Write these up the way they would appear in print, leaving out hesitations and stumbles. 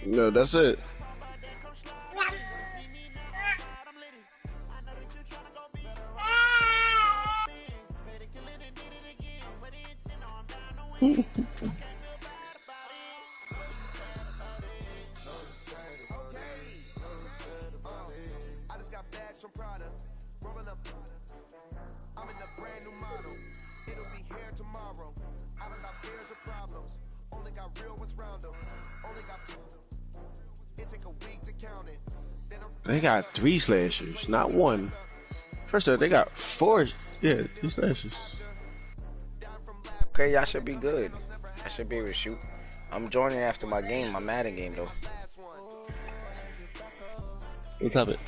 No, that's it. They got 3 slashers, not 1. First of all, they got 4. Yeah, 3 slashers. Okay, y'all should be good. I should be able to shoot. I'm joining after my game, my Madden game though. What topic?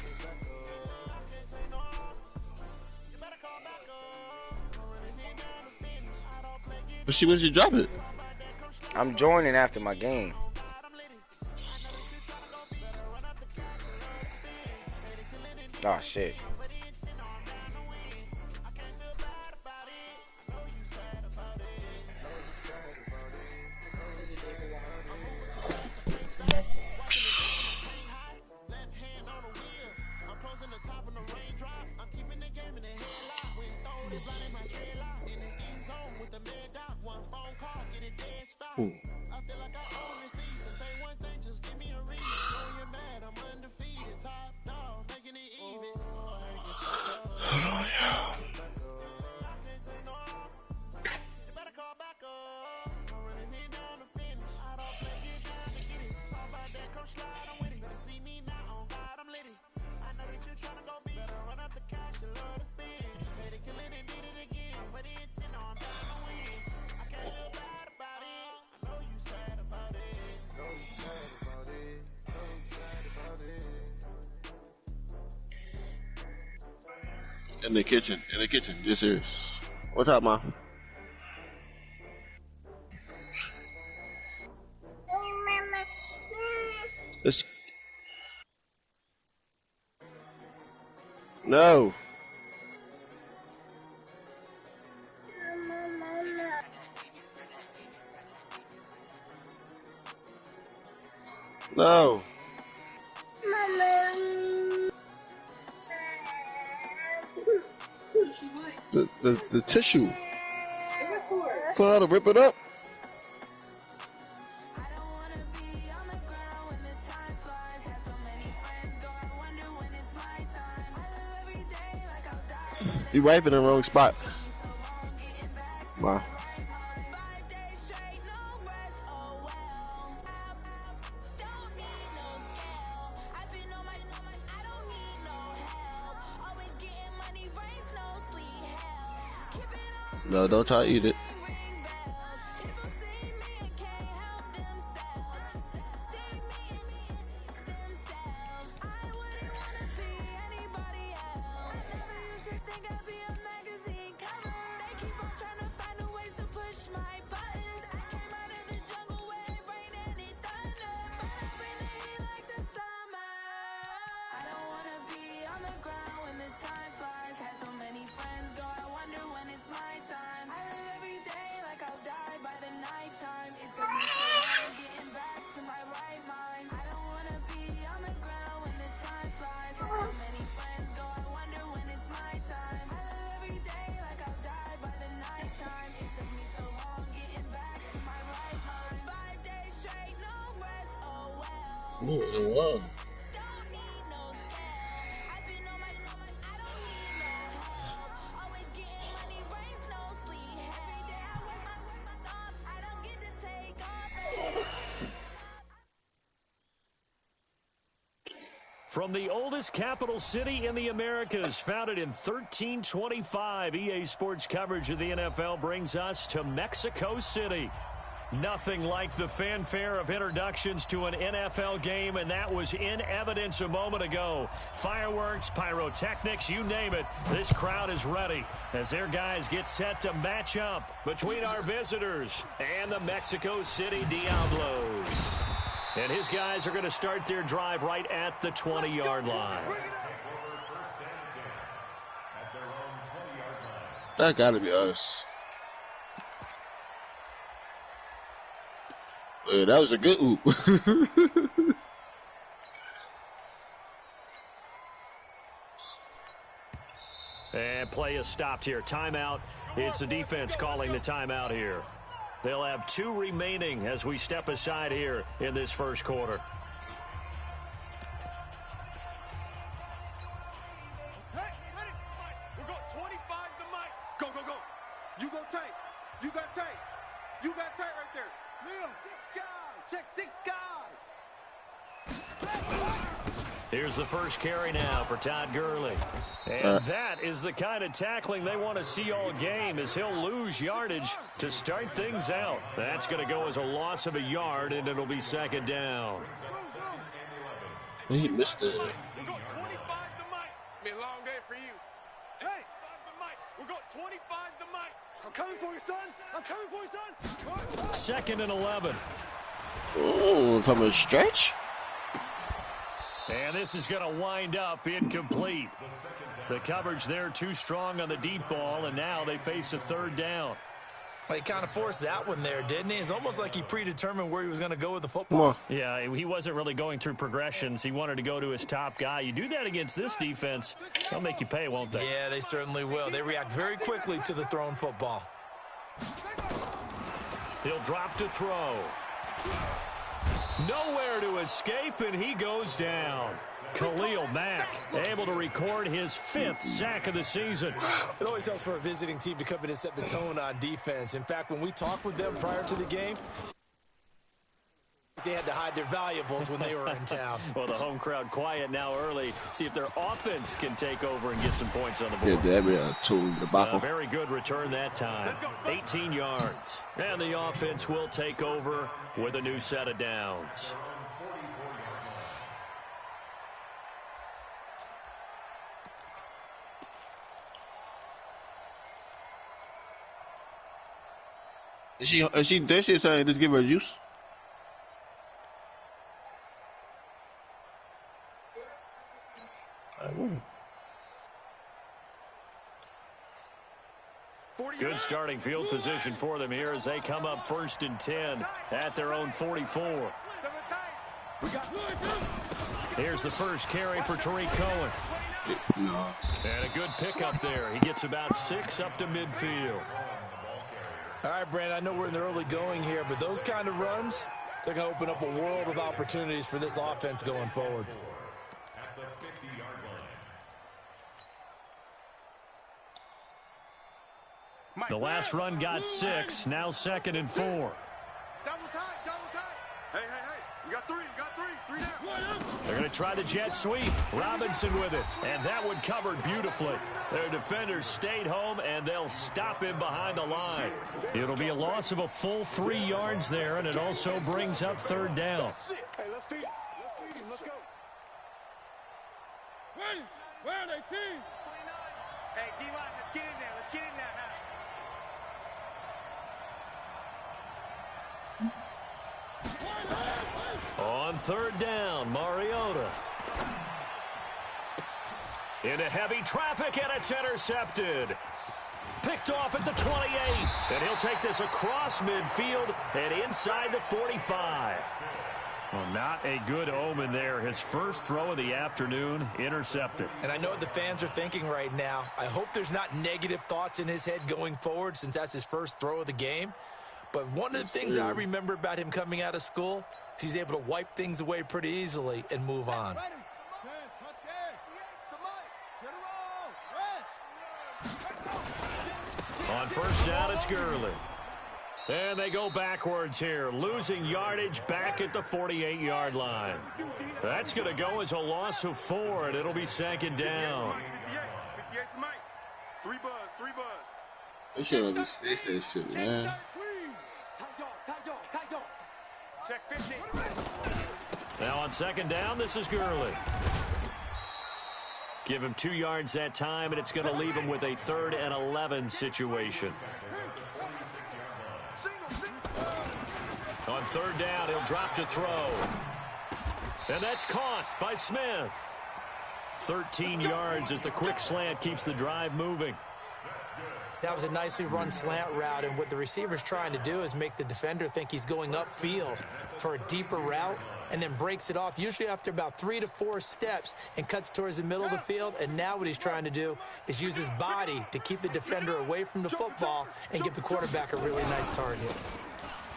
But she when did you drop it? I'm joining after my game. Oh shit. Ooh. Oh, yeah. In the kitchen, this is. What's up, Ma? It's... No. No. The tissue. For her to rip it up. You wipe it in the wrong spot. Wow. No, don't try to eat it. Wow. From the oldest capital city in the Americas, founded in 1325, EA Sports coverage of the NFL brings us to Mexico City. Nothing like the fanfare of introductions to an NFL game, and that was in evidence a moment ago. Fireworks, pyrotechnics, you name it. This crowd is ready as their guys get set to match up between our visitors and the Mexico City Diablos. And his guys are going to start their drive right at the 20-yard line. That gotta be us. That was a good oop. And play is stopped here. Timeout. It's the defense calling the timeout here. They'll have 2 remaining as we step aside here in this first quarter. Hey, we got 25 the mic. Go, go, go. You go tight. You got tight. You got tight right there. Leo, 6 guy. Check 6 guy. Here's the first carry now for Todd Gurley. And that is the kind of tackling they want to see all game, as he'll lose yardage to start things out. That's going to go as a loss of a yard, and it'll be second down. He missed it. We got 25 the mic. It's been a long day for you. Hey, the mic. We got 25 the mic. I'm coming for you, son. I'm coming for you, son. Second and 11. Oh, from a stretch? And this is going to wind up incomplete. The coverage there too strong on the deep ball, and now they face a third down. He kind of forced that one there, didn't he? It's almost like he predetermined where he was going to go with the Come football. on. Yeah, he wasn't really going through progressions. He wanted to go to his top guy. You do that against this defense, they'll make you pay, won't they? Yeah, they certainly will. They react very quickly to the thrown football. He'll drop to throw. Nowhere to escape, and he goes down. Khalil Mack able to record his 5th sack of the season. It always helps for a visiting team to come in and set the tone on defense. In fact, when we talked with them prior to the game, they had to hide their valuables when they were in town. Well, the home crowd quiet now early. See if their offense can take over and get some points on the board. Yeah, that'd be a total A debacle. very good return that time. 18 yards. And the offense will take over with a new set of downs. Is she saying just give her juice? Good starting field position for them here as they come up 1st and 10 at their own 44. Here's the first carry for Tariq Cohen. No. And a good pickup there. He gets about 6 up to midfield. All right, Brand, I know we're in the early going here, but those kind of runs, they're going to open up a world of opportunities for this offense going forward. The last run got 6, now 2nd and 4. Double tight, double tight. Hey, hey, hey. You got 3, you got 3. 3 down. They're going to try the jet sweep. Robinson with it, and that one covered beautifully. Their defenders stayed home, and they'll stop him behind the line. It'll be a loss of a full 3 yards there, and it also brings up 3rd down. Hey, let's feed him. Let's feed him. Let's go. Where are they, team? Hey, D-line, let's get in there. Let's get in there now. On 3rd down, Mariota. Into heavy traffic, and it's intercepted. Picked off at the 28, and he'll take this across midfield and inside the 45. Well, not a good omen there. His first throw of the afternoon, intercepted. And I know what the fans are thinking right now. I hope there's not negative thoughts in his head going forward since that's his first throw of the game. But one of the things I remember about him coming out of school is he's able to wipe things away pretty easily and move on. On 1st down, it's Gurley. And they go backwards here, losing yardage back at the 48-yard line. That's going to go as a loss of 4, and it'll be 2nd down. 58 to Mike. 3 buzz, 3 buzz. They shouldn't have stitched that shit, man. Check 50. Now on 2nd down, this is Gurley. Give him 2 yards that time, and it's going to leave him with a 3rd and 11 situation. On 3rd down, he'll drop to throw. And that's caught by Smith. 13 yards as the quick slant keeps the drive moving. That was a nicely run slant route, and what the receiver's trying to do is make the defender think he's going upfield for a deeper route and then breaks it off, usually after about 3 to 4 steps, and cuts towards the middle of the field. And now what he's trying to do is use his body to keep the defender away from the football and give the quarterback a really nice target.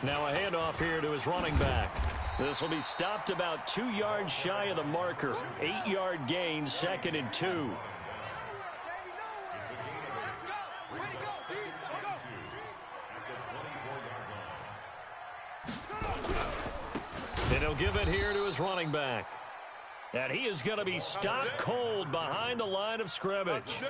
Now a handoff here to his running back. This will be stopped about 2 yards shy of the marker. 8-yard gain, 2nd and 2. And he'll give it here to his running back. And he is going to be stopped cold behind the line of scrimmage.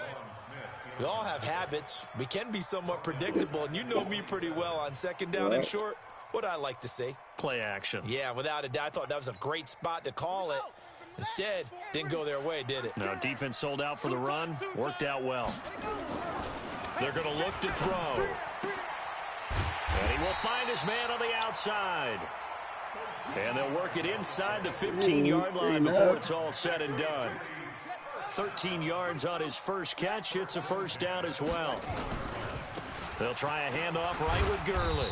We all have habits. We can be somewhat predictable, and you know me pretty well on 2nd down and short. What I like to say? Play action. Yeah, without a doubt. I thought that was a great spot to call it. Instead, didn't go their way, did it? No, defense sold out for the run. Worked out well. They're going to look to throw. And he will find his man on the outside. And they'll work it inside the 15-yard line before it's all said and done. 13 yards on his first catch. It's a first down as well. They'll try a handoff right with Gurley.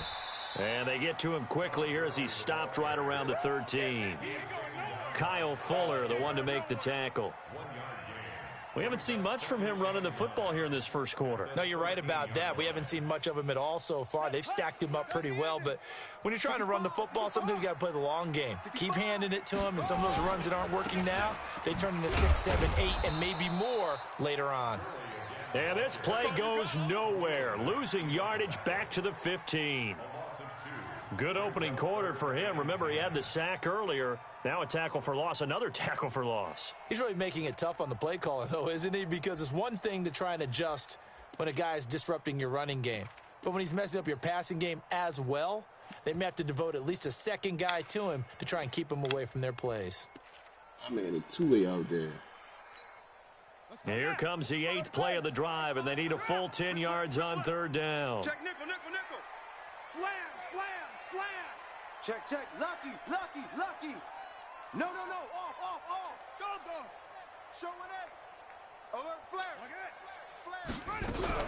And they get to him quickly here as he's stopped right around the 13. Kyle Fuller, the one to make the tackle. We haven't seen much from him running the football here in this first quarter. No, you're right about that. We haven't seen much of him at all so far. They've stacked him up pretty well, but when you're trying to run the football, sometimes you got to play the long game. Keep handing it to him, and some of those runs that aren't working now, they turn into 6, 7, 8, and maybe more later on. And this play goes nowhere, losing yardage back to the 15. Good opening quarter for him. Remember, he had the sack earlier. Now a tackle for loss, another tackle for loss. He's really making it tough on the play caller, though, isn't he? Because it's one thing to try and adjust when a guy is disrupting your running game. But when he's messing up your passing game as well, they may have to devote at least a second guy to him to try and keep him away from their plays. I mean, a two-way out there. Here comes the 8th play of the drive, and they need a full 10 yards on 3rd down. Check, nickel, nickel, nickel. Slam, slam, slam. Check, check. Lucky, lucky, lucky. No, no, no. Off, off, off. Go, go. Show it. Alert, flare. Flare.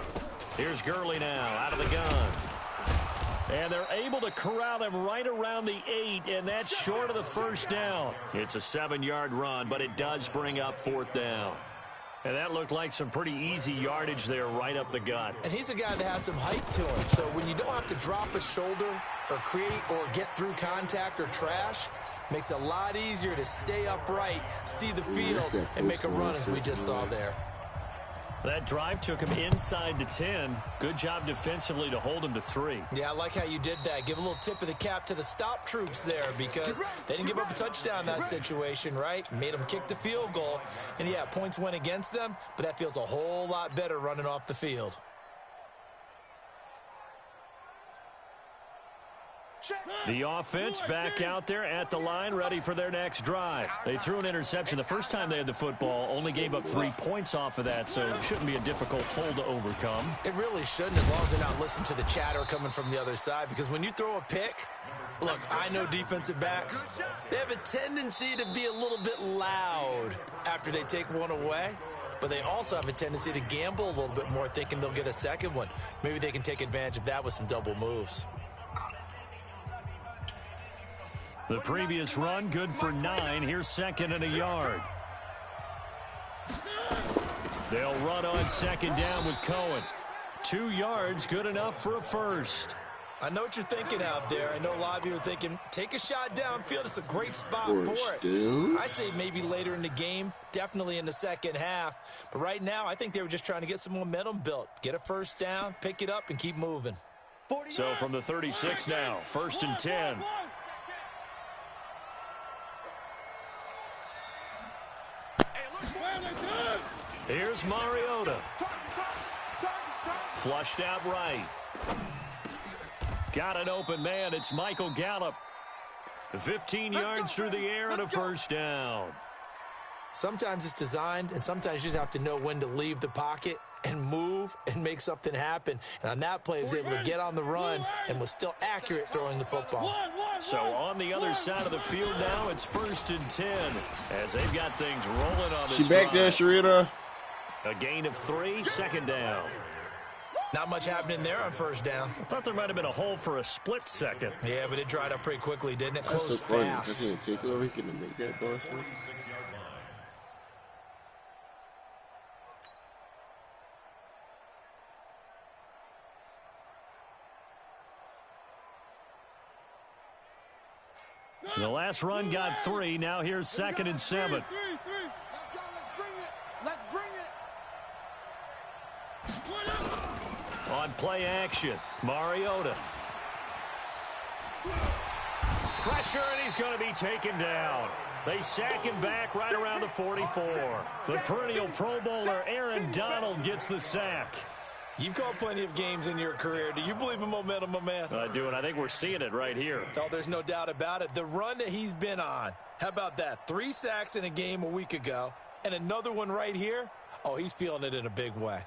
Here's Gurley now out of the gun. And they're able to corral him right around the 8, and that's short of the first down. It's a 7-yard run, but it does bring up 4th down. And that looked like some pretty easy yardage there right up the gut. And he's a guy that has some height to him. So when you don't have to drop a shoulder or create or get through contact or trash, makes it a lot easier to stay upright, see the field, and make a run as we just saw there. That drive took him inside the 10. Good job defensively to hold him to 3. Yeah, I like how you did that. Give a little tip of the cap to the stop troops there because they didn't give up a touchdown in that situation, right? Made them kick the field goal. And, yeah, points went against them, but that feels a whole lot better running off the field. The offense back out there at the line, ready for their next drive. They threw an interception the first time they had the football, only gave up 3 points off of that, so it shouldn't be a difficult hole to overcome. It really shouldn't, as long as they're not listening to the chatter coming from the other side, because when you throw a pick, look, I know defensive backs, they have a tendency to be a little bit loud after they take one away. But they also have a tendency to gamble a little bit more, thinking they'll get a second one. Maybe they can take advantage of that with some double moves. The previous run, good for 9. Here's 2nd and a yard. They'll run on 2nd down with Cohen. 2 yards, good enough for a first. I know what you're thinking out there. I know a lot of you are thinking, take a shot downfield. It's a great spot for it. I'd say maybe later in the game, definitely in the second half. But right now, I think they were just trying to get some momentum built. Get a first down, pick it up, and keep moving. So from the 36 now, 1st and 10. Here's Mariota. Flushed out right. Got an open man. It's Michael Gallup. 15 yards through the air and a first down. Sometimes it's designed, and sometimes you just have to know when to leave the pocket and move and make something happen. And on that play, he was able to get on the run and was still accurate throwing the football. So on the other side of the field now, it's 1st and 10 as they've got things rolling on this She back there, Sharita. A gain of 3, 2nd down. Not much happening there on first down. I thought there might have been a hole for a split second. Yeah, but it dried up pretty quickly, didn't it? That's Closed so funny. fast. That's a takeover. He can make that throw. The last run got 3. Now here's 2nd and 7. Let's go. Let's bring it. On play action, Mariota. Pressure, and he's going to be taken down. They sack him back right around the 44. The perennial Pro Bowler Aaron Donald gets the sack. You've called plenty of games in your career. Do you believe in momentum, my man? I do, and I think we're seeing it right here. Oh, there's no doubt about it. The run that he's been on, how about that? 3 sacks in a game a week ago, and another one right here. Oh, he's feeling it in a big way.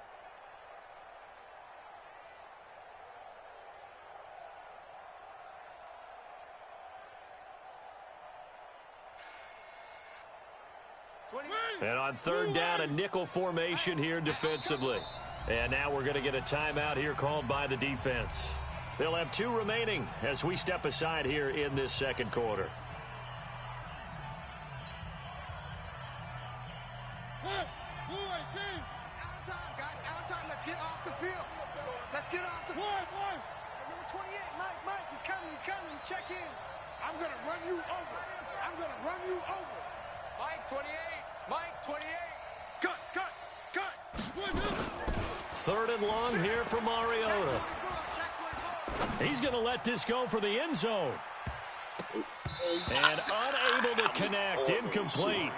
And on 3rd down, a nickel formation here defensively. And now we're going to get a timeout here called by the defense. They'll have 2 remaining as we step aside here in this 2nd quarter. Let's get off the field. Let's get off the field. Number 28, Mike, he's coming. Check in. I'm going to run you over. Mike, 28. Cut. 3rd and long here for Mariota. He's going to let this go for the end zone. And unable to connect, incomplete.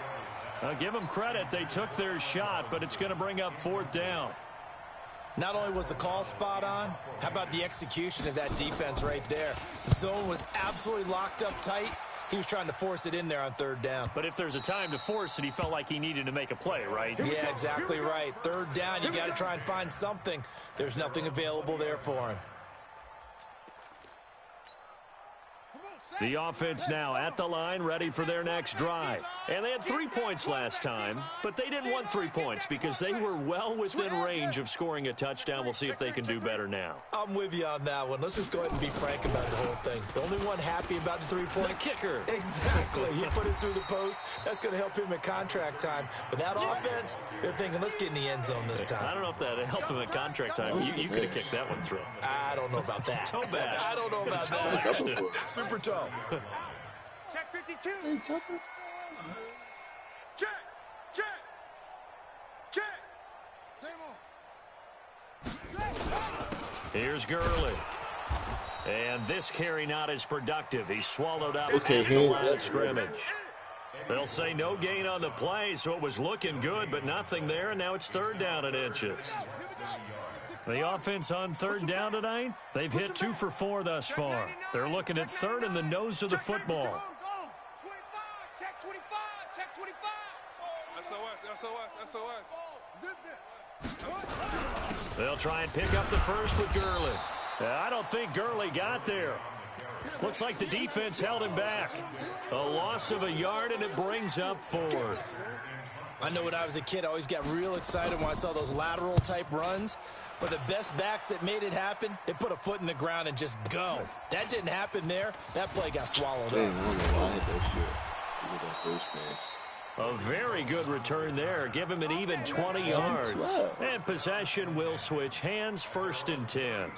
I'll give them credit, they took their shot, but it's going to bring up 4th down. Not only was the call spot on, how about the execution of that defense right there? The zone was absolutely locked up tight. He was trying to force it in there on 3rd down. But if there's a time to force it, he felt like he needed to make a play, right? Yeah, exactly right. 3rd down, you got to try and find something. There's nothing available there for him. The offense now at the line, ready for their next drive. And they had 3 points last time, but they didn't want 3 points because they were well within range of scoring a touchdown. We'll see if they can do better now. I'm with you on that one. Let's just go ahead and be frank about the whole thing. The only one happy about the 3-point. The kicker. Exactly. He put it through the post. That's going to help him at contract time. But that offense, they're thinking, let's get in the end zone this time. I don't know if that helped him at contract time. You could have kicked that one through. I don't know about that. Toe bash. I don't know about that. Super toe. Check 52. Check. Here's Gurley. And this carry not as productive. He swallowed up Okay, at the line of scrimmage. They'll say no gain on the play, so it was looking good, but nothing there, and now it's 3rd down and inches. The offense on 3rd down tonight, they've hit 2 for 4 thus far. They're looking at 3rd in the nose of the football. 25. Check 25. SOS. They'll try and pick up the first with Gurley. I don't think Gurley got there. Looks like the defense held him back. A loss of a yard, and it brings up 4th. I know when I was a kid, I always got real excited when I saw those lateral-type runs. But the best backs that made it happen, they put a foot in the ground and just go. That didn't happen there. That play got swallowed up. A very good return there. Give him an even 20 yards. And possession will switch hands, 1st and 10.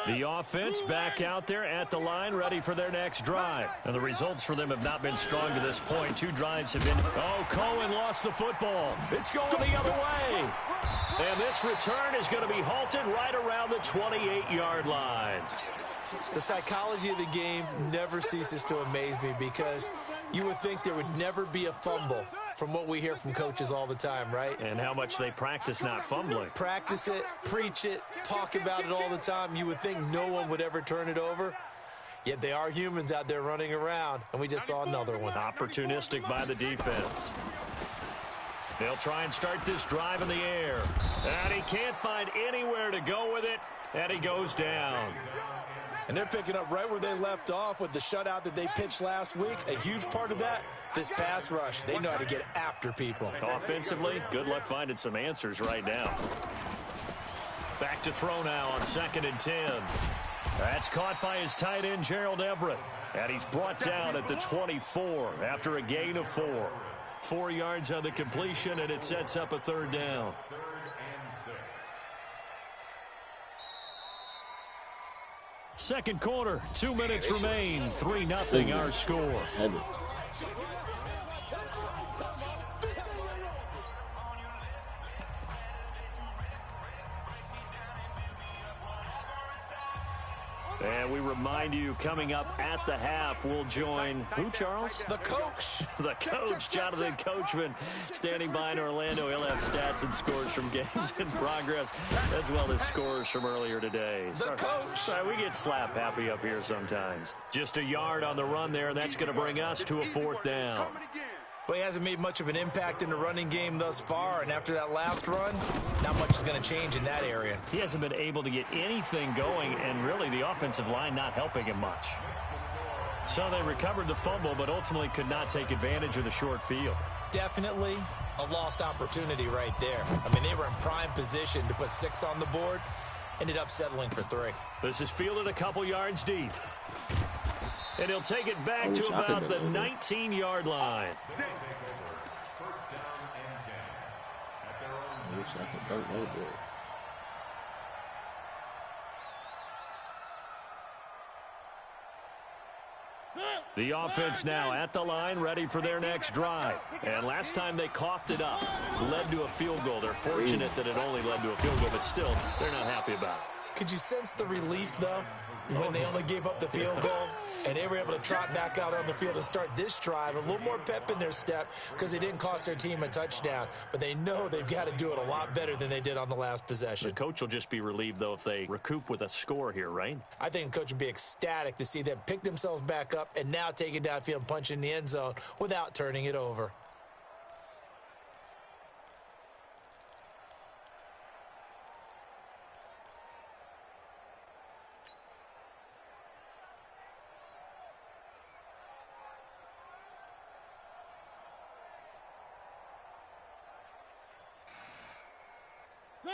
The offense back out there at the line, ready for their next drive. And the results for them have not been strong to this point. 2 drives have been... Oh, Cohen lost the football. It's going the other way. And this return is going to be halted right around the 28-yard line. The psychology of the game never ceases to amaze me because you would think there would never be a fumble from what we hear from coaches all the time, right? And how much they practice not fumbling. Practice it, preach it, talk about it all the time. You would think no one would ever turn it over. Yet they are humans out there running around, and we just saw another one. Opportunistic by the defense. They'll try and start this drive in the air. And he can't find anywhere to go with it, and he goes down. And they're picking up right where they left off with the shutout that they pitched last week. A huge part of that, this pass rush. They know how to get after people. Offensively, good luck finding some answers right now. Back to throw now on 2nd and 10. That's caught by his tight end, Gerald Everett. And he's brought down at the 24 after a gain of 4. 4 yards on the completion, and it sets up a 3rd down. Second quarter, 2 minutes remain. 3-0 our score. And we remind you, coming up at the half, we'll join who, Charles? The coach. The coach, Jonathan Coachman, standing by in Orlando. He'll have stats and scores from games in progress, as well as scores from earlier today. The coach. Sorry, we get slap happy up here sometimes. Just a yard on the run there, and that's going to bring us to a 4th down. Well, he hasn't made much of an impact in the running game thus far, and after that last run, not much is going to change in that area. He hasn't been able to get anything going, and really the offensive line not helping him much. So they recovered the fumble, but ultimately could not take advantage of the short field. Definitely a lost opportunity right there. I mean, they were in prime position to put 6 on the board, ended up settling for 3. This is fielded a couple yards deep. And he'll take it back to about the 19-yard line. I wish I could dunk that ball. The offense now at the line, ready for their next drive. And last time they coughed it up, led to a field goal. They're fortunate that it only led to a field goal, but still, they're not happy about it. Could you sense the relief, though, when they only gave up the field goal and they were able to trot back out on the field and start this drive? A little more pep in their step because they didn't cost their team a touchdown, but they know they've got to do it a lot better than they did on the last possession. The coach will just be relieved, though, if they recoup with a score here, right? I think the coach would be ecstatic to see them pick themselves back up and now take it downfield and punch in the end zone without turning it over.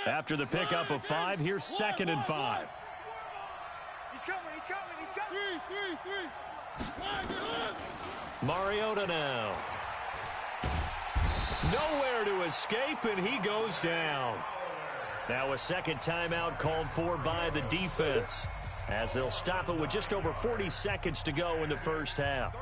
After the pickup of 5, here's 2nd and 5. He's coming, he's coming, he's coming. Mariota now. Nowhere to escape, and he goes down. Now a second timeout called for by the defense, as they'll stop it with just over 40 seconds to go in the first half.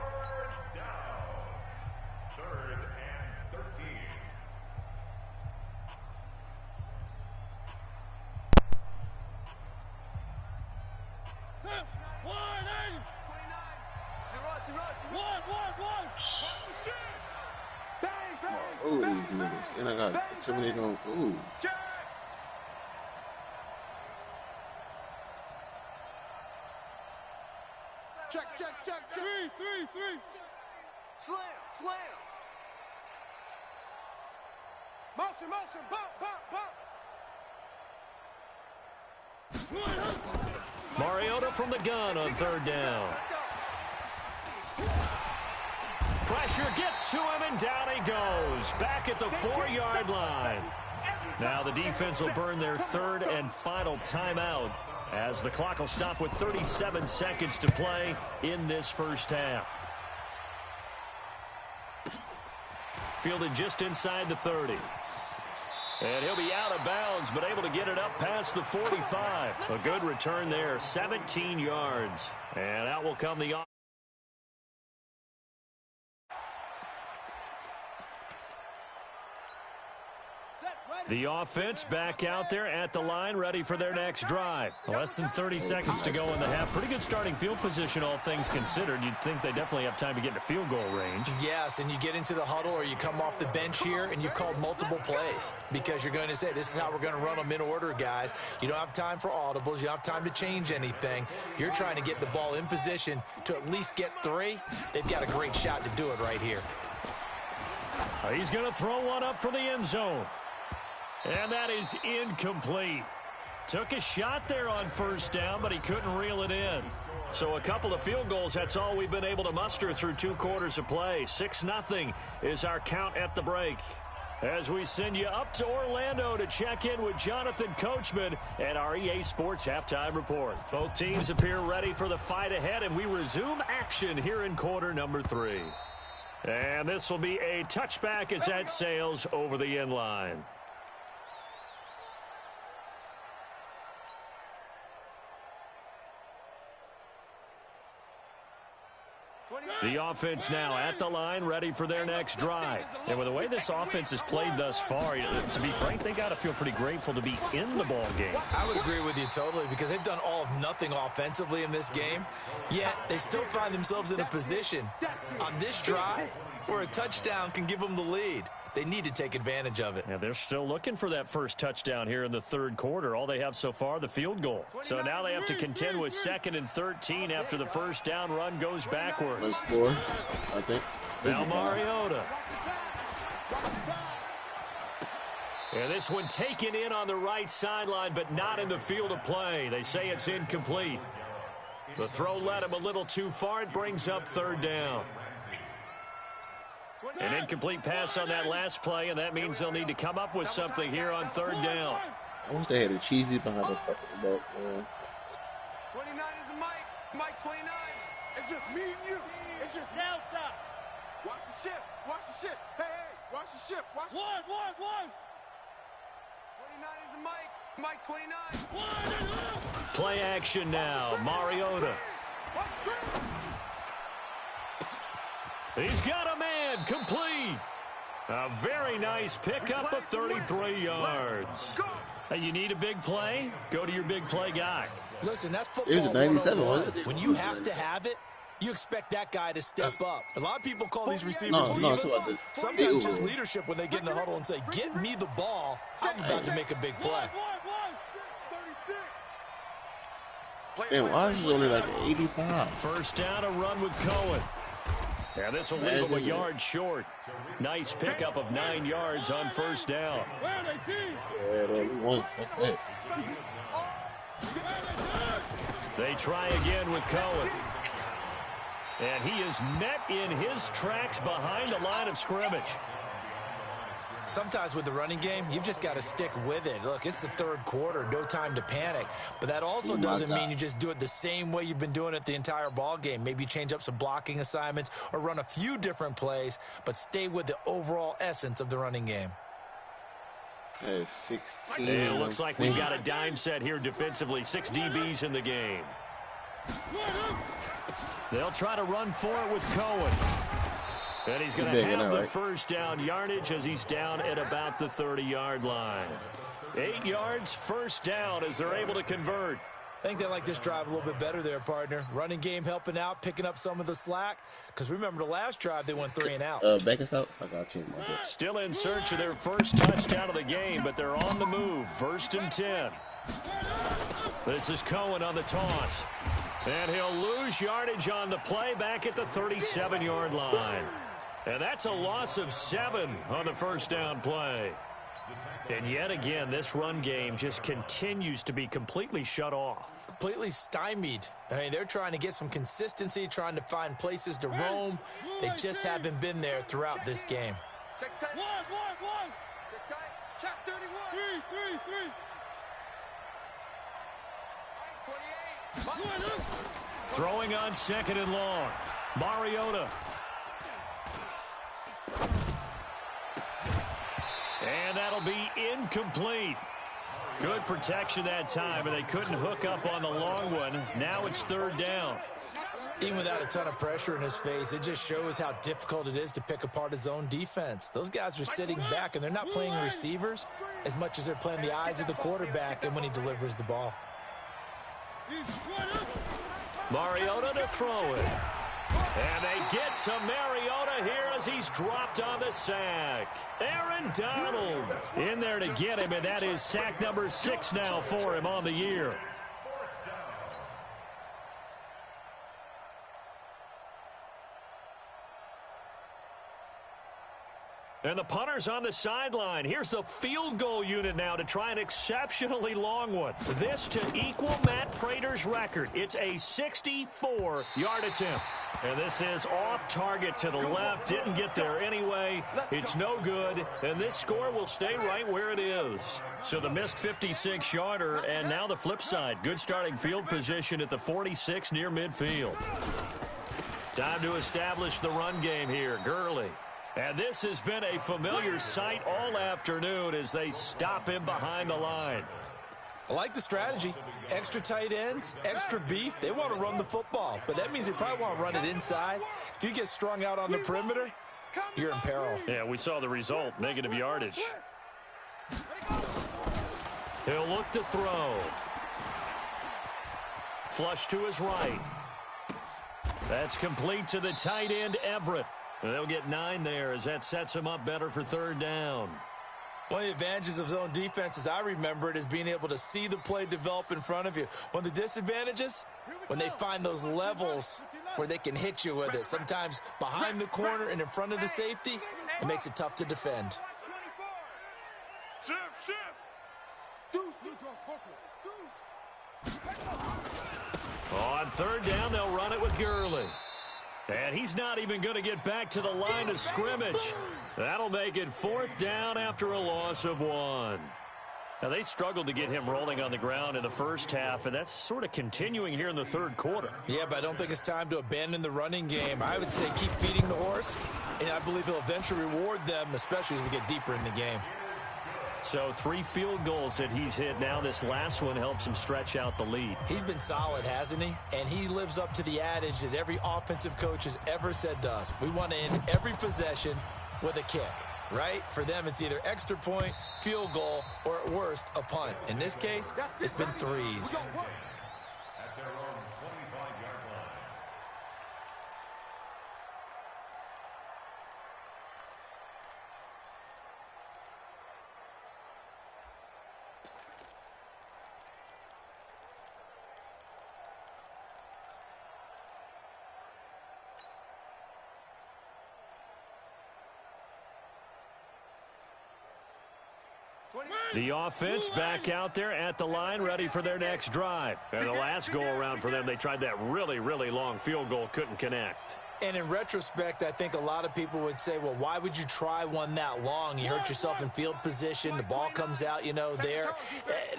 Oh, these niggas. And I got intimidate on. Ooh. Check. Three. Slam. Motion, bump. Mariota from the gun on 3rd down. Pressure gets to him, and down he goes. Back at the 4-yard line. Now the defense will burn their 3rd and final timeout, as the clock will stop with 37 seconds to play in this first half. Fielded just inside the 30. And he'll be out of bounds, but able to get it up past the 45. A good return there, 17 yards. And out will come the The offense back out there at the line, ready for their next drive. Less than 30 seconds to go in the half. Pretty good starting field position, all things considered. You'd think they definitely have time to get into field goal range. Yes, and you get into the huddle or you come off the bench here and you've called multiple plays because you're going to say, this is how we're going to run them in order, guys. You don't have time for audibles. You don't have time to change anything. You're trying to get the ball in position to at least get 3. They've got a great shot to do it right here. He's going to throw one up for the end zone. And that is incomplete. Took a shot there on first down, but he couldn't reel it in. So a couple of field goals, that's all we've been able to muster through 2 quarters of play. 6-0 is our count at the break. As we send you up to Orlando to check in with Jonathan Coachman and our EA Sports Halftime Report. Both teams appear ready for the fight ahead, and we resume action here in quarter number 3. And this will be a touchback as that sails over the end line. The offense now at the line, ready for their next drive. And with the way this offense has played thus far, to be frank, they got to feel pretty grateful to be in the ball game. I would agree with you totally, because they've done all of nothing offensively in this game, yet they still find themselves in a position on this drive where a touchdown can give them the lead. They need to take advantage of it. Yeah, they're still looking for that first touchdown here in the 3rd quarter. All they have so far, the field goal. So now they have to contend with 2nd and 13 after the first down run goes backwards. 4, I think. Now Mariota. And this one taken in on the right sideline, but not in the field of play. They say it's incomplete. The throw led him a little too far. It brings up 3rd down. An incomplete pass on that last play, and that means they'll need to come up with something here on 3rd down. I wish they had a cheesy behind the fucking back, man. 29 is Mike. Mike 29. It's just me and you. It's just Delta. Watch the ship. Watch the ship. Hey, hey. Watch the ship. Watch the ship. 1. 29 is Mike. Mike 29. Play action now. Mariota. He's got a man, complete. A very nice pickup of 33 yards. You need a big play? Go to your big play guy. Listen, that's football. It was 97, wasn't it? When you have to have it, you expect that guy to step up. A lot of people call these receivers divas. Sometimes just leadership when they get in the huddle and say, get me the ball. I'm about to make a big play. Man, why is he only like 85? First down, a run with Cohen. Yeah, this will leave him a yard short. Nice pickup of 9 yards on first down. They try again with Cohen. And he is met in his tracks behind the line of scrimmage. Sometimes with the running game, you've just got to stick with it. Look, it's the 3rd quarter, no time to panic. But that also doesn't mean you just do it the same way you've been doing it the entire ball game. Maybe you change up some blocking assignments or run a few different plays, but stay with the overall essence of the running game. Hey, 16. It looks like we've got a dime set here defensively. 6 DBs in the game. They'll try to run for it with Cohen. And he's going to have the first down yardage as he's down at about the 30-yard line. 8 yards, first down as they're able to convert. I think they like this drive a little bit better there, partner. Running game helping out, picking up some of the slack. Because remember the last drive, they went 3 and out. Back us out. I got you. Still in search of their first touchdown of the game, but they're on the move. 1st and 10. This is Cohen on the toss. And he'll lose yardage on the play back at the 37-yard line. And that's a loss of 7 on the first down play. And yet again, this run game just continues to be completely shut off. Completely stymied. I mean, they're trying to get some consistency, trying to find places to roam. They just haven't been there throughout this game. Check tight. 1. Check 31. 3. Throwing on 2nd and long. Mariota. And that'll be incomplete. Good protection that time, and they couldn't hook up on the long one. Now it's 3rd down. Even without a ton of pressure in his face, it just shows how difficult it is to pick apart his own defense. Those guys are sitting back, and they're not playing receivers as much as they're playing the eyes of the quarterback and when he delivers the ball. Mariota to throw it. And they get to Mariota here as he's dropped on the sack. Aaron Donald in there to get him, and that is sack number 6 now for him on the year. And the punter's on the sideline. Here's the field goal unit now to try an exceptionally long one. This to equal Matt Prater's record. It's a 64-yard attempt. And this is off target to the left. Didn't get there anyway. It's no good. And this score will stay right where it is. So the missed 56-yarder, and now the flip side. Good starting field position at the 46 near midfield. Time to establish the run game here. Gurley. And this has been a familiar sight all afternoon as they stop him behind the line. I like the strategy. Extra tight ends, extra beef. They want to run the football, but that means they probably want to run it inside. If you get strung out on the perimeter, you're in peril. Yeah, we saw the result, negative yardage. He'll look to throw. Flush to his right. That's complete to the tight end, Everett. They'll get 9 there as that sets him up better for third down. One of the advantages of zone defense, as I remember it, is being able to see the play develop in front of you. One of the disadvantages, when they find those levels where they can hit you with it. Sometimes behind the corner and in front of the safety, it makes it tough to defend. On third down, they'll run it with Gurley. And he's not even going to get back to the line of scrimmage. That'll make it fourth down after a loss of 1. Now, they struggled to get him rolling on the ground in the first half, and that's sort of continuing here in the third quarter. Yeah, but I don't think it's time to abandon the running game. I would say keep feeding the horse, and I believe he'll eventually reward them, especially as we get deeper in the game. So 3 field goals that he's hit now. This last one helps him stretch out the lead. He's been solid, hasn't he? And he lives up to the adage that every offensive coach has ever said to us. We want to end every possession with a kick, right? For them, it's either extra point, field goal, or at worst, a punt. In this case, it's been 3s. The offense back out there at the line, ready for their next drive. And the last go-around for them, they tried that really, really long field goal, couldn't connect. And in retrospect, I think a lot of people would say, well, why would you try one that long? You hurt yourself in field position. The ball comes out, there.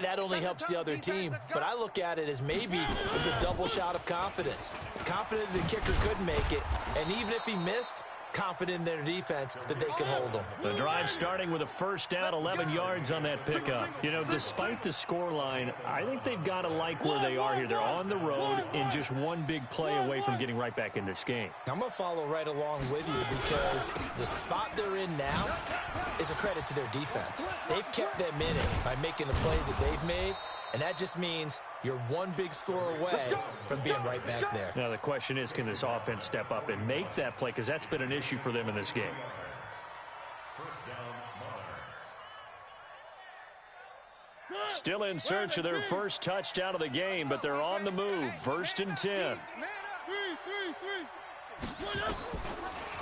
That only helps the other team. But I look at it as maybe it was a double shot of confidence. Confident the kicker could make it. And even if he missed, confident in their defense that they could hold them. The drive starting with a first down, 11 yards on that pickup. Despite the scoreline, I think they've got to like where they are here. They're on the road and just one big play away from getting right back in this game. I'm going to follow right along with you because the spot they're in now is a credit to their defense. They've kept them in it by making the plays that they've made, and that just means you're one big score away from being right back there. Now the question is, can this offense step up and make that play? Because that's been an issue for them in this game. Still in search of their first touchdown of the game, but they're on the move. 1st and 10.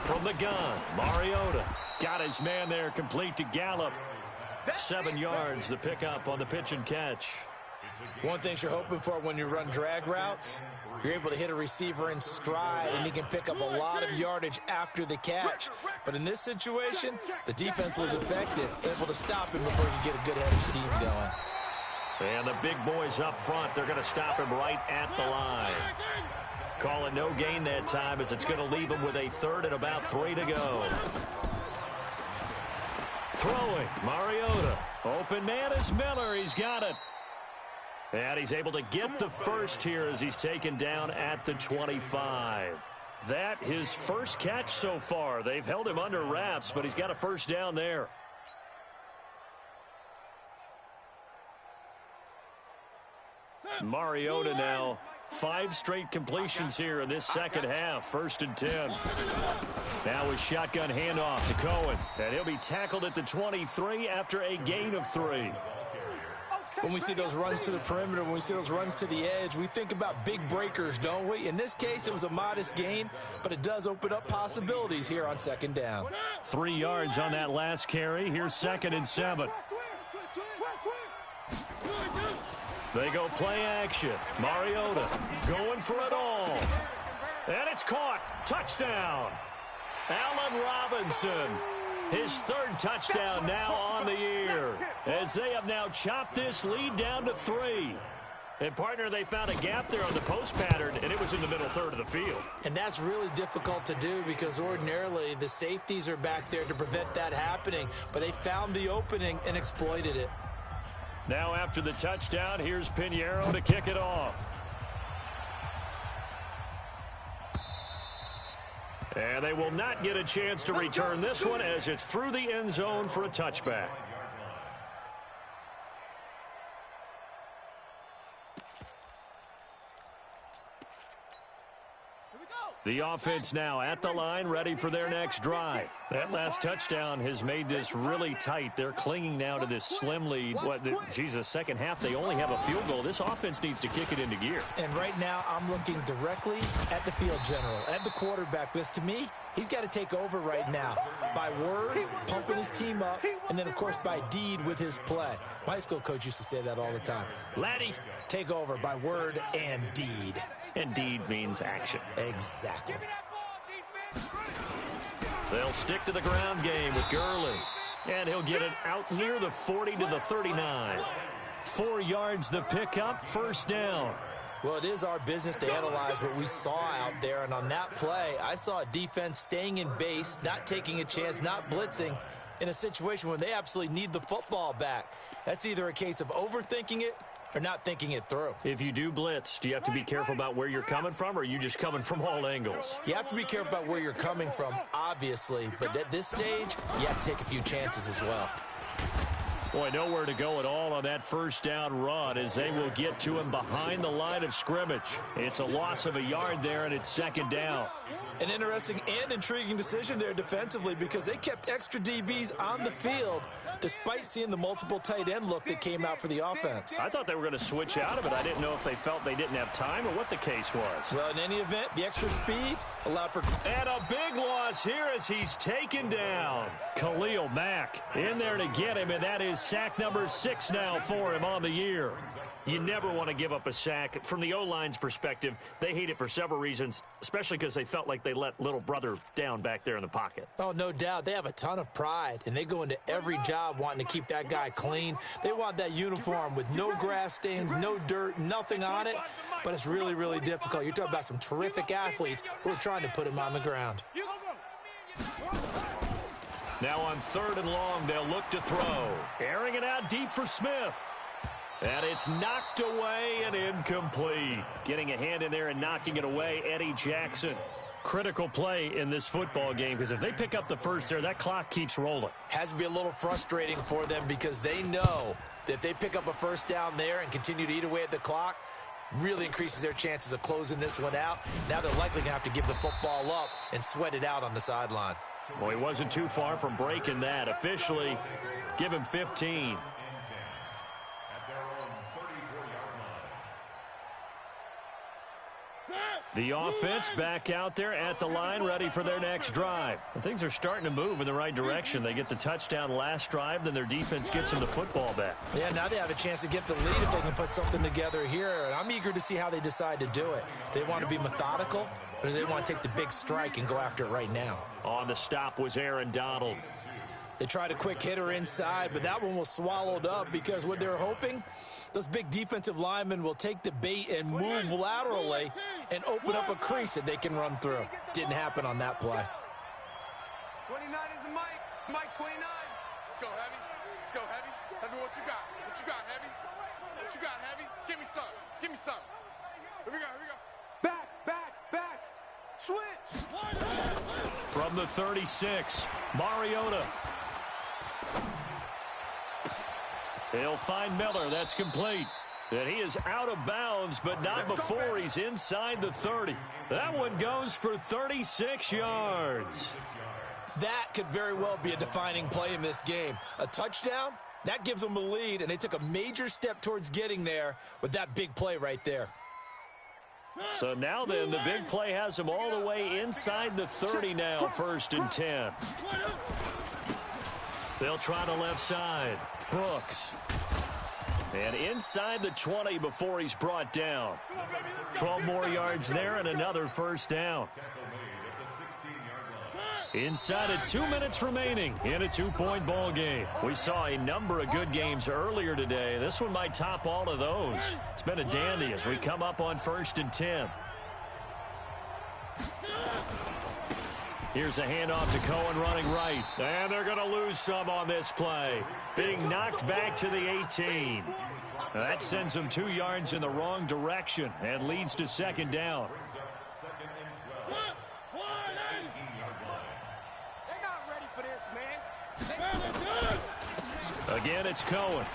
From the gun, Mariota got his man there, complete to Gallup. 7 yards, the pickup on the pitch and catch. One thing you're hoping for when you run drag routes, you're able to hit a receiver in stride, and he can pick up a lot of yardage after the catch. But in this situation, the defense was effective, able to stop him before you get a good head of steam going. And the big boys up front, they're going to stop him right at the line. Call it no gain that time as it's going to leave him with a 3rd and about 3 to go. Throwing, Mariota. Open man is Miller. He's got it. And he's able to get the first here as he's taken down at the 25. That his first catch so far. They've held him under wraps, but he's got a first down there. Mariota now. 5 straight completions here in this second half. 1st and 10. Now a shotgun handoff to Cohen. And he'll be tackled at the 23 after a gain of 3. When we see those runs to the perimeter, when we see those runs to the edge, we think about big breakers, don't we? In this case, it was a modest gain, but it does open up possibilities here on second down. 3 yards on that last carry. Here's 2nd and 7. They go play action. Mariota going for it all. And it's caught. Touchdown. Allen Robinson. His 3rd touchdown now on the year, as they have now chopped this lead down to 3. And, partner, they found a gap there on the post pattern, and it was in the middle third of the field. And that's really difficult to do because ordinarily the safeties are back there to prevent that happening. But they found the opening and exploited it. Now after the touchdown, here's Pinheiro to kick it off. And they will not get a chance to return this one as it's through the end zone for a touchback. The offense now at the line, ready for their next drive. That last touchdown has made this really tight. They're clinging now to this slim lead. Second half, they only have a field goal. This offense needs to kick it into gear. And right now, I'm looking directly at the field general, at the quarterback, because to me, he's got to take over right now. By word, pumping his team up, and then, of course, by deed with his play. My high school coach used to say that all the time. Laddie, take over by word and deed. And deed means action. Exactly. They'll stick to the ground game with Gurley. And he'll get it out near the 40 to the 39. 4 yards the pickup, first down. Well, it is our business to analyze what we saw out there. And on that play, I saw a defense staying in base, not taking a chance, not blitzing in a situation where they absolutely need the football back. That's either a case of overthinking it or not thinking it through. If you do blitz, do you have to be careful about where you're coming from, or are you just coming from all angles? You have to be careful about where you're coming from, obviously. But at this stage, you have to take a few chances as well. Boy, nowhere to go at all on that first down run as they will get to him behind the line of scrimmage. It's a loss of a yard there, and it's second down. An interesting and intriguing decision there defensively because they kept extra DBs on the field despite seeing the multiple tight end look that came out for the offense. I thought they were going to switch out of it. I didn't know if they felt they didn't have time or what the case was. Well, in any event, the extra speed allowed for... And a big loss here as he's taken down. Khalil Mack in there to get him, and that is sack number 6 now for him on the year. You never want to give up a sack. From the O-line's perspective, they hate it for several reasons, especially because they felt like they let little brother down back there in the pocket. Oh, no doubt. They have a ton of pride, and they go into every job wanting to keep that guy clean. They want that uniform with no grass stains, no dirt, nothing on it, but it's really, really difficult. You're talking about some terrific athletes who are trying to put him on the ground. Now on 3rd and long, they'll look to throw. Airing it out deep for Smith. And it's knocked away and incomplete. Getting a hand in there and knocking it away, Eddie Jackson. Critical play in this football game because if they pick up the first there, that clock keeps rolling. Has to be a little frustrating for them because they know that if they pick up a first down there and continue to eat away at the clock, really increases their chances of closing this one out. Now they're likely going to have to give the football up and sweat it out on the sideline. Well, he wasn't too far from breaking that. Officially, give him 15. The offense back out there at the line, ready for their next drive. And things are starting to move in the right direction. They get the touchdown last drive, then their defense gets them the football back. Yeah, now they have a chance to get the lead if they can put something together here. And I'm eager to see how they decide to do it. Do they want to be methodical, or do they want to take the big strike and go after it right now? On the stop was Aaron Donald. They tried a quick hitter inside, but that one was swallowed up because what they're hoping, those big defensive linemen will take the bait and move laterally and open up a crease that they can run through. Didn't happen on that play. 29 is the Mike. Mike 29. Let's go, Heavy. Let's go, Heavy. Heavy, what you got? What you got, Heavy? What you got, Heavy? Give me some. Give me some. Here we go, here we go. Back, back, back. Switch. From the 36, Mariota. He'll find Miller. That's complete. And he is out of bounds, but not before he's inside the 30. That one goes for 36 yards. That could very well be a defining play in this game. A touchdown That gives them a lead, and they took a major step towards getting there with that big play right there. So now then, the big play has them all the way inside the 30 now, 1st and 10. They'll try the left side. Brooks. And inside the 20 before he's brought down. 12 more yards there and another 1st down. Inside of 2 minutes remaining in a 2-point ball game. We saw a number of good games earlier today. This one might top all of those. It's been a dandy as we come up on 1st and 10. Here's a handoff to Cohen running right. And they're going to lose some on this play. Being knocked back to the 18. That sends them 2 yards in the wrong direction and leads to 2nd down. Again, it's Cohen.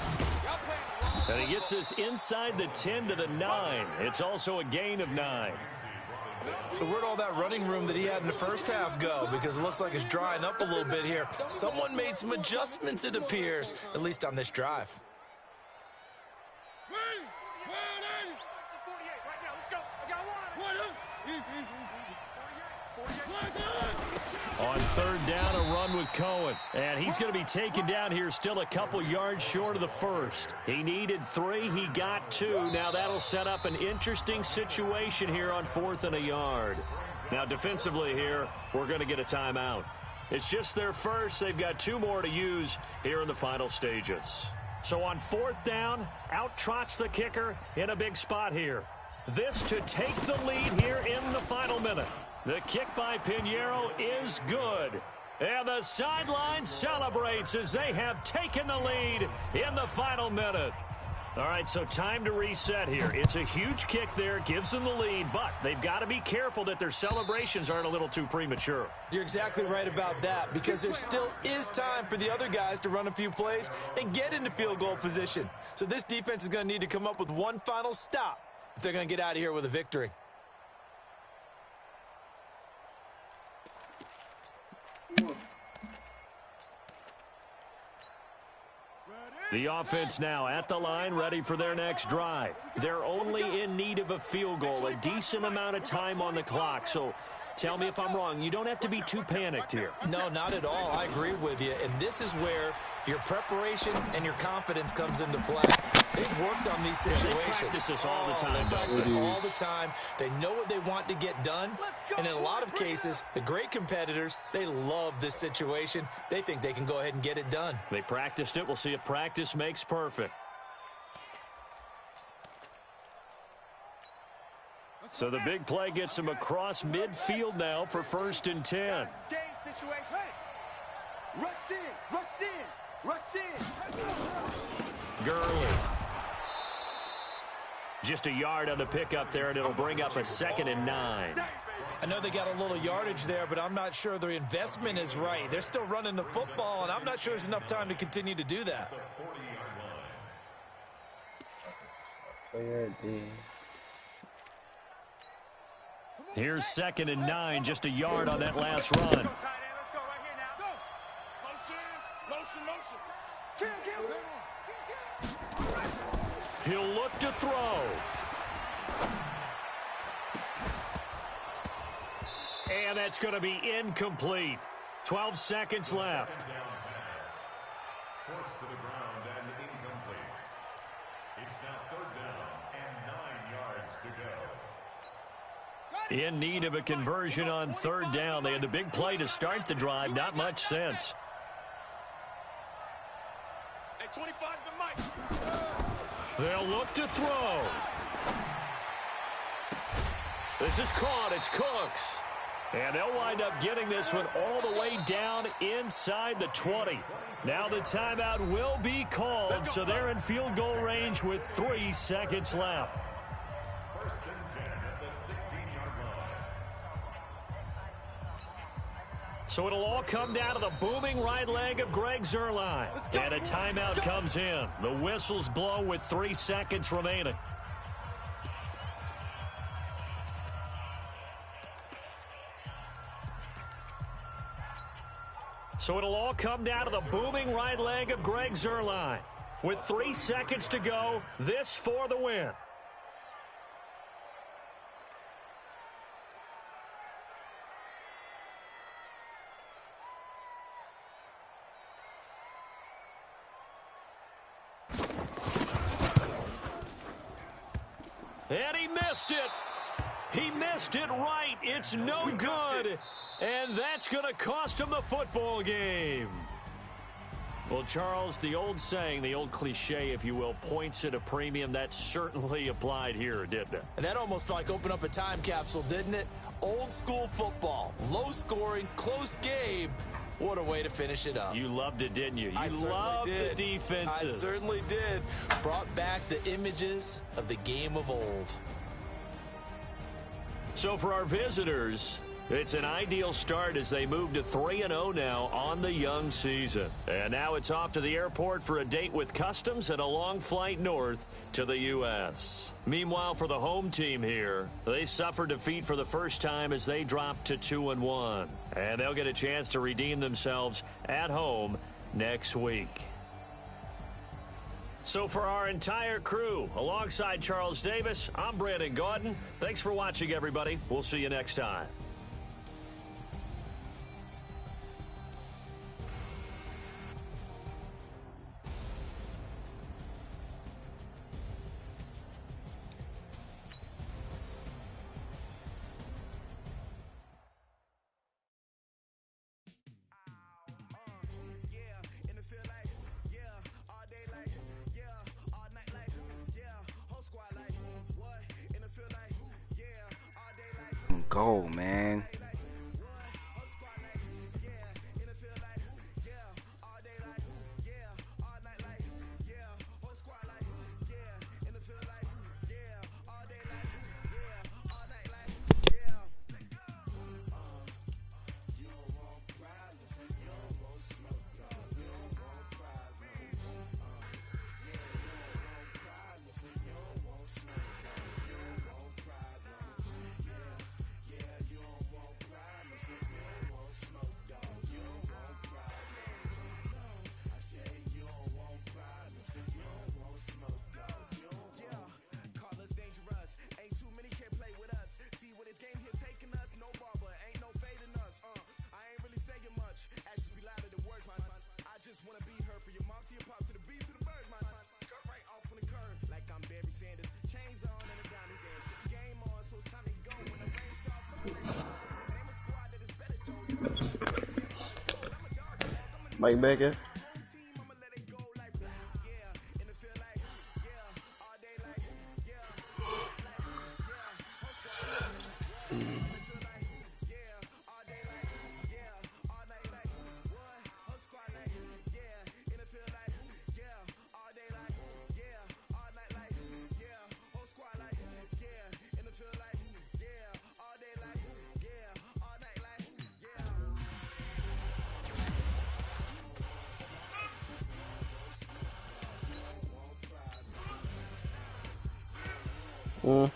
And he gets this inside the 10 to the 9. It's also a gain of 9. So where'd all that running room that he had in the first half go? Because it looks like it's drying up a little bit here. Someone made some adjustments, it appears, at least on this drive. On 3rd down, a run with Cohen. And he's going to be taken down here still a couple yards short of the 1st. He needed 3. He got 2. Now that'll set up an interesting situation here on 4th and a yard. Now defensively here, we're going to get a timeout. It's just their first. They've got 2 more to use here in the final stages. So on 4th down, out trots the kicker in a big spot here. This to take the lead here in the final minute. The kick by Pinheiro is good. And the sideline celebrates as they have taken the lead in the final minute. All right, so time to reset here. It's a huge kick there, gives them the lead, but they've got to be careful that their celebrations aren't a little too premature. You're exactly right about that, because there still is time for the other guys to run a few plays and get into field goal position. So this defense is going to need to come up with one final stop if they're going to get out of here with a victory. The offense now at the line, ready for their next drive. They're only in need of a field goal, a decent amount of time on the clock. So tell me if I'm wrong. You don't have to be too panicked here. No, not at all. I agree with you. And this is where your preparation and your confidence comes into play. They've worked on these situations. They practice this all the time. They practice it all the time. They know what they want to get done. And in a lot of cases, the great competitors, they love this situation. They think they can go ahead and get it done. They practiced it. We'll see if practice makes perfect. So the big play gets him across midfield now for 1st and 10. Rush in, rush in, rush in. Gurley. Just a yard on the pickup there, and it'll bring up a 2nd and 9. I know they got a little yardage there, but I'm not sure their investment is right. They're still running the football, and I'm not sure there's enough time to continue to do that. Here's 2nd and 9, just a yard on that last run. He'll look to throw. And that's going to be incomplete. 12 seconds left. Forced to the ground and incomplete. It's now 3rd down and 9 yards to go. In need of a conversion on 3rd down. They had the big play to start the drive. Not much sense. Hey, 25 to Mike. They'll look to throw. This is caught. It's Cooks. And they'll wind up getting this one all the way down inside the 20. Now the timeout will be called, so they're in field goal range with 3 seconds left. 1st and 10 at the 16-yard line. So it'll all come down to the booming right leg of Greg Zuerlein. And a timeout comes in. The whistles blow with 3 seconds remaining. So So it'll all come down to the booming right leg of Greg Zuerlein. With 3 seconds to go, this for the win. And he missed it. He missed it right. It's no good. And that's going to cost him the football game. Well, Charles, the old saying, the old cliche, if you will, points at a premium, that certainly applied here, didn't it? And that almost felt like opened up a time capsule, didn't it? Old school football, low scoring, close game. What a way to finish it up. You loved it, didn't you? I You loved did. the defenses. I certainly did. Brought back the images of the game of old. So for our visitors, it's an ideal start as they move to 3-0 now on the young season. And now it's off to the airport for a date with customs and a long flight north to the U.S. Meanwhile, for the home team here, they suffered defeat for the first time as they dropped to 2-1. And they'll get a chance to redeem themselves at home next week. So for our entire crew, alongside Charles Davis, I'm Brandon Gaudin. Thanks for watching, everybody. We'll see you next time. Go, man. Mike Becker. Mm.